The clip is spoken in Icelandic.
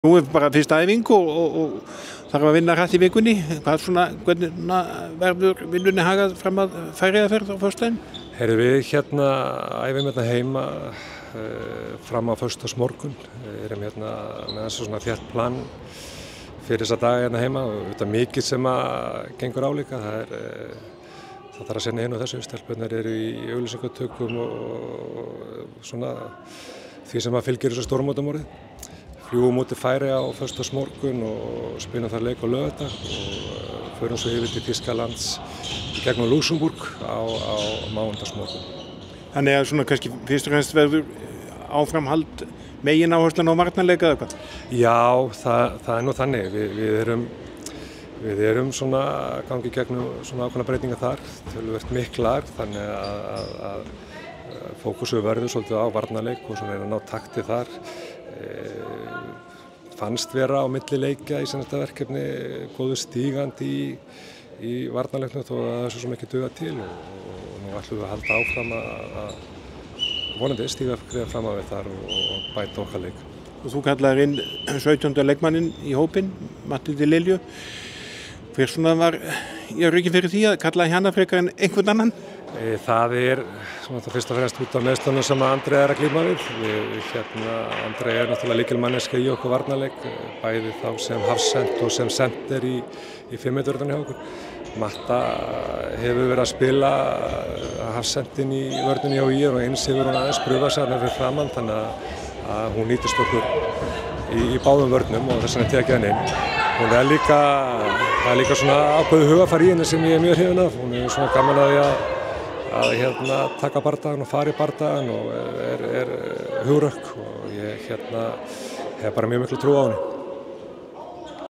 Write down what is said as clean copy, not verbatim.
Nú bara fyrsta æfing og þarf að vinna hratt í vikunni. Hvernig verður vinnunni hagað fram að Færeyjaferð á föstudaginn? Við æfum heima fram á föstudagsmorgun. Erum með svona þétt plan fyrir þessa daga heima og þetta er mikið sem að gengur álíka. Það þarf að sinna inn á þessu. Stelpurnar eru í auglýsingatökum og svona því sem að fylgir þessu stórmótamorið. Fljúgum út til Færeyja á föstudagsmorgun og spilum þar leik á laugardag og förum svo yfir til Þýskalands gegnum Luxemburg á mánudagsmorgun. Þannig að svona kannski fyrst og fremst verður áframhald megináherslan á varnarleik eða hvað? Já, það nú þannig. Við erum svona gangi gegnum svona ákveðnar breytingar þar, töluvert miklar, þannig að fókusu verður svolítið á varnarleik og svona að ná takti þar. Fannst vera á milli leikja í þetta verkefni góður stígandi í varnarleiknum þó að það svo mikið duga til og nú ætlum við að halda áfram að vonandi stíga fram á við þar og bæta okkar leik. Og þú kallaðir inn 17. leikmanninn í hópinn, Matthildi Lilju. Hver svona var í rökin fyrir því að kallaði hana frekar en einhvern annan? Það svona fyrst og fremst út af meiðslunum sem Andrea að glíma við. Andrea náttúrulega lykilmanneska í okkur varnarleik, bæði þá sem hafsent og sem senter í 5-metrarvörðunni hjá okkur. Matta hefur verið að spila hafsentin í vörðunni hjá ÍR og eins hefur hún aðeins pröfað sig fyrir framann, þannig að hún nýtist okkur í báðum vörðnum og þess vegna tekið henni inn. Hún er líka svona ákveðið hugafar í henni sem ég er mjög hrifinn af. Hún er svona gaman að að taka bardagann og fara í bardagann og er hugrökk og ég hef bara mjög mikla trú á henni.